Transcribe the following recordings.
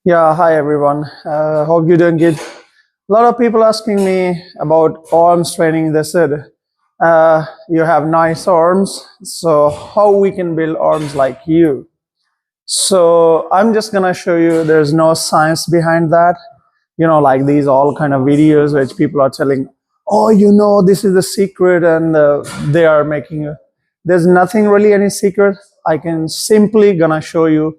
Yeah, hi everyone. Hope you're doing good. A lot of people asking me about arms training. They said you have nice arms, so how we can build arms like you? So I'm just gonna show you. There's no science behind that. Like these all kind of videos which people are telling, oh, this is the secret, and they are making. There's nothing really any secret. I can simply gonna show you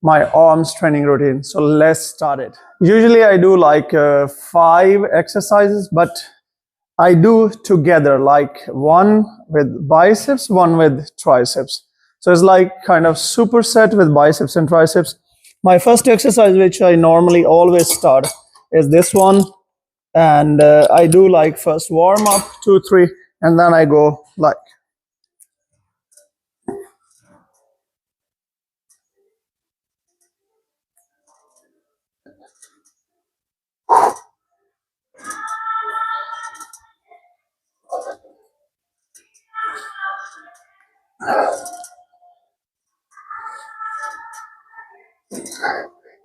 my arms training routine. So let's start it. Usually I do like 5 exercises, but I do together, like one with biceps, one with triceps. So it's like kind of superset with biceps and triceps. My first exercise, which I normally always start, is this one. And I do like first warm up, 2, 3, and then I go like.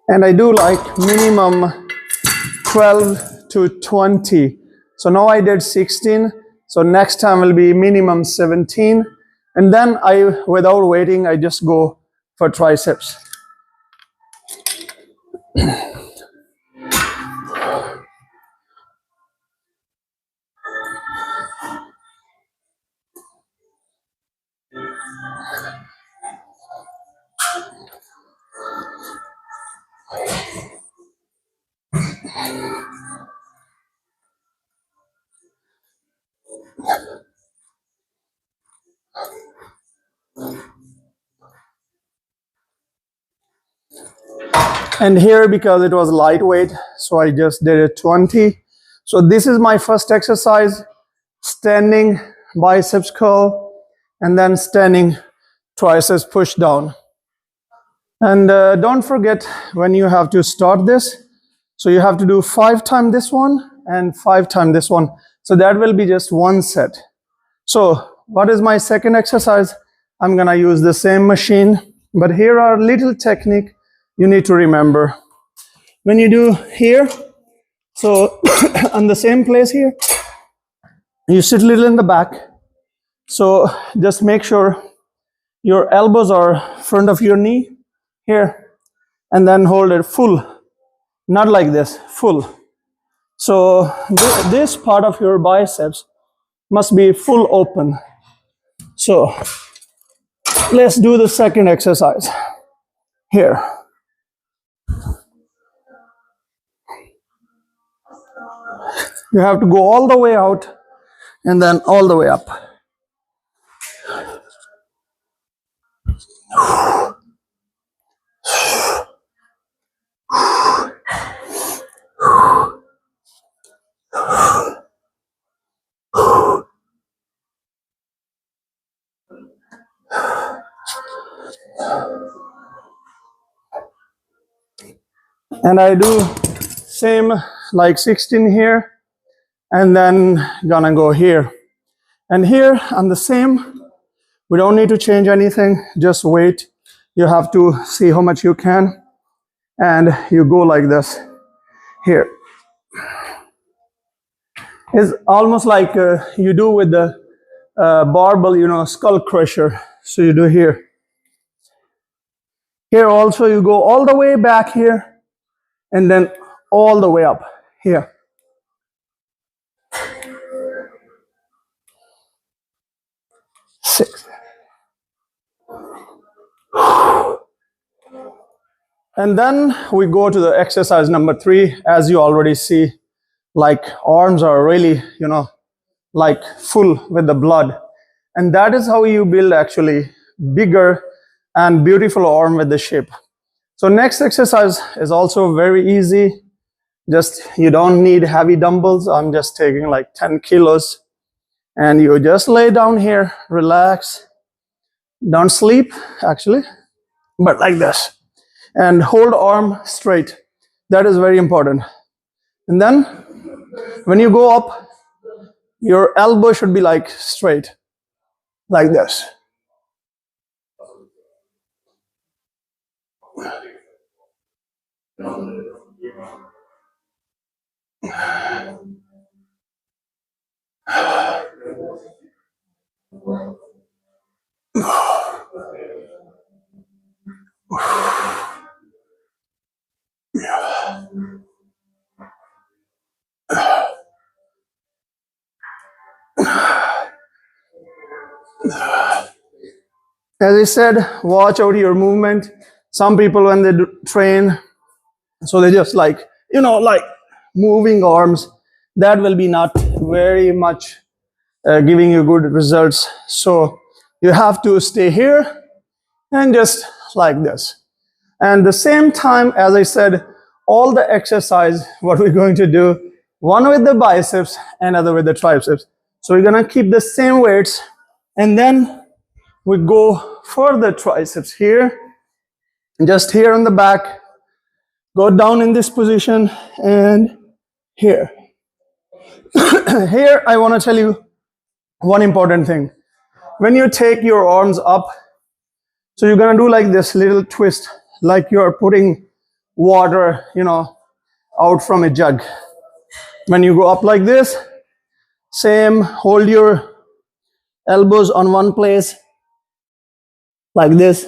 And I do like minimum 12 to 20. So now I did 16. So next time will be minimum 17. And then without waiting, I just go for triceps. And here, because it was lightweight, so I just did it 20. So this is my first exercise, standing biceps curl, and then standing triceps push down. And don't forget when you have to start this, so you have to do 5 times this one and 5 times this one. So that will be just one set. So what is my second exercise? I'm gonna use the same machine, but here are little technique you need to remember. When you do here, so on the same place here, you sit a little in the back. So just make sure your elbows are front of your knee here, and then hold it full, not like this, full. So this part of your biceps must be full open. So let's do the second exercise here. You have to go all the way out and then all the way up. And I do same like 16 here, and then gonna go here. And here on the same, we don't need to change anything, just wait. You have to see how much you can, and you go like this here. It's almost like you do with the barbell, skull crusher. So you do here. Here also you go all the way back here, and then all the way up here. Six. And then we go to the exercise number 3. As you already see, like arms are really, like full with the blood. And that is how you build actually bigger and beautiful arm with the shape. So next exercise is also very easy. Just, you don't need heavy dumbbells. I'm just taking like 10 kilos. And you just lay down here, relax. Don't sleep, actually, but like this. And hold arm straight. That is very important. And then when you go up, your elbow should be like straight, like this. As I said, watch out your movement. Some people, when they train, so they just like, like moving arms, that will be not very much giving you good results. So you have to stay here and just like this. And the same time, as I said, all the exercise, what we're going to do, one with the biceps, another with the triceps. So we're gonna keep the same weights, and then we go for the triceps here, just here on the back, go down in this position, and here. Here, I wanna tell you one important thing. When you take your arms up, so you're gonna do like this little twist, like you're putting water, out from a jug. When you go up like this, same, hold your elbows on one place, like this.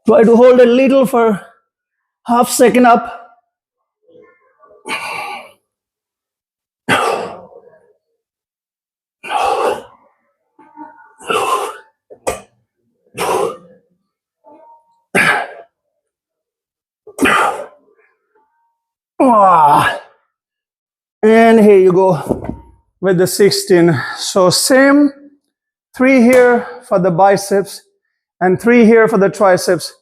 Try to hold a little for half second up. And here you go with the 16. So same, 3 here for the biceps and 3 here for the triceps.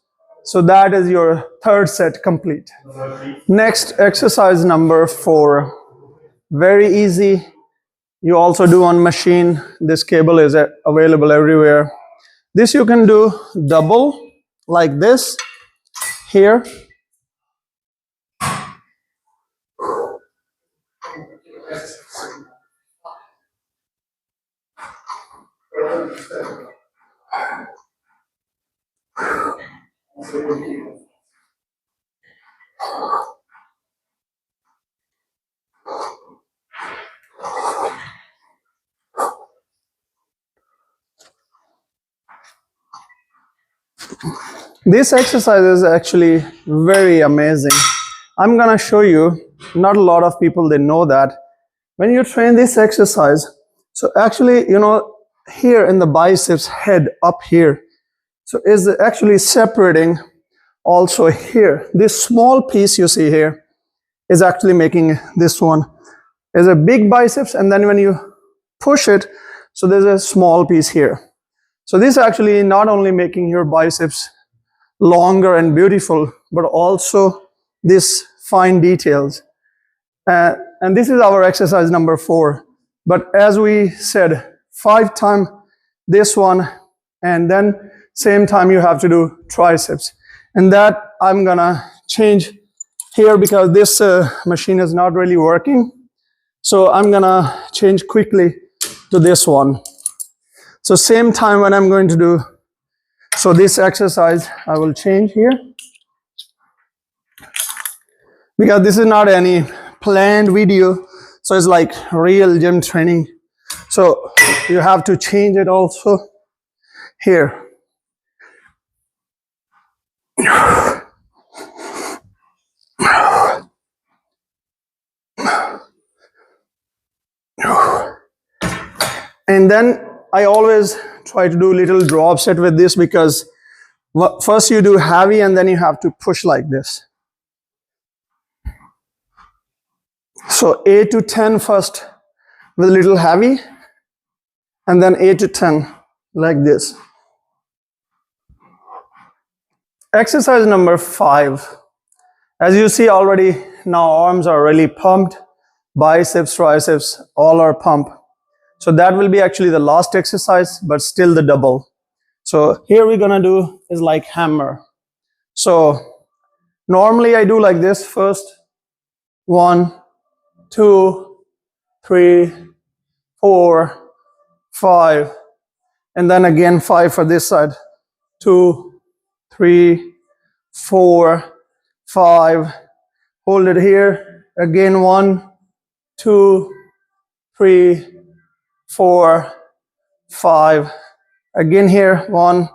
So that is your third set complete. Next, exercise number 4. Very easy. You also do on machine. This cable is available everywhere. This you can do double like this here. This exercise is actually very amazing. I'm gonna show you, not a lot of people, they know that. When you train this exercise, so actually, here in the biceps head up here, so is actually separating also here. This small piece you see here is actually making this one is a big biceps, and then when you push it, so there's a small piece here. So this actually not only making your biceps longer and beautiful, but also these fine details. And this is our exercise number 4. But as we said, 5 times this one, and then same time you have to do triceps. And that I'm gonna change here because this machine is not really working. So I'm gonna change quickly to this one. So same time when I'm going to do, so this exercise I will change here. Because this is not any planned video, so it's like real gym training. So you have to change it also here. And then I always try to do little drop set with this, because first you do heavy and then you have to push like this. So 8 to 10 first with a little heavy, and then 8 to 10 like this. Exercise number 5. As you see already, now arms are really pumped. Biceps, triceps, all are pumped. So that will be actually the last exercise, but still the double. So here we're gonna do is like hammer. So normally I do like this first. 1, 2, 3, 4, 5, and then again 5 for this side. 2, 3, 4, 5. Hold it here. Again 1, 2, 3, 4, 5. Again here 1,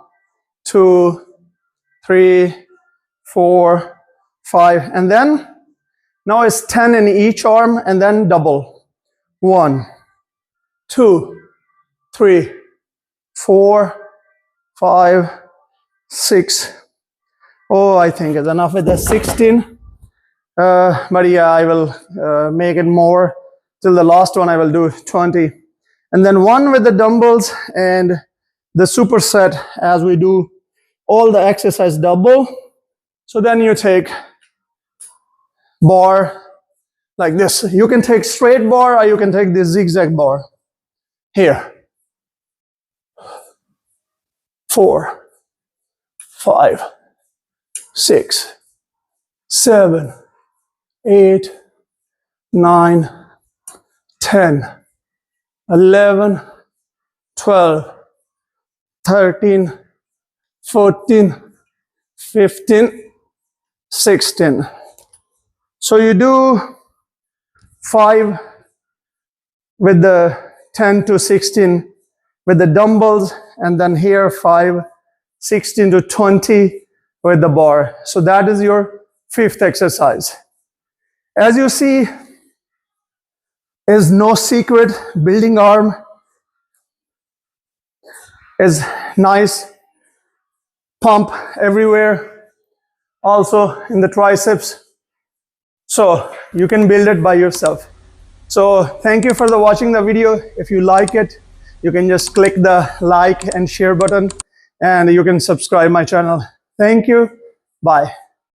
2, 3, 4, 5, and then now it's 10 in each arm, and then double. 1, 2, 3, 4, 5, 6. Oh, I think it's enough with the 16. But yeah, I will make it more till the last one. I will do 20, and then 1 with the dumbbells and the superset as we do all the exercise double. So then you take bar like this. You can take straight bar or you can take this zigzag bar. Here. 4, 5, 6, 7, 8, 9, 10, 11, 12, 13, 14, 15, 16. So you do 5 with the 10 to 16 with the dumbbells, and then here 5, 16 to 20 with the bar. So that is your 5th exercise. As you see, is no secret. Building arm is nice. Pump everywhere. Also in the triceps. So you can build it by yourself. So thank you for watching the video. If you like it, you can just click the like and share button, and you can subscribe my channel. Thank you. Bye.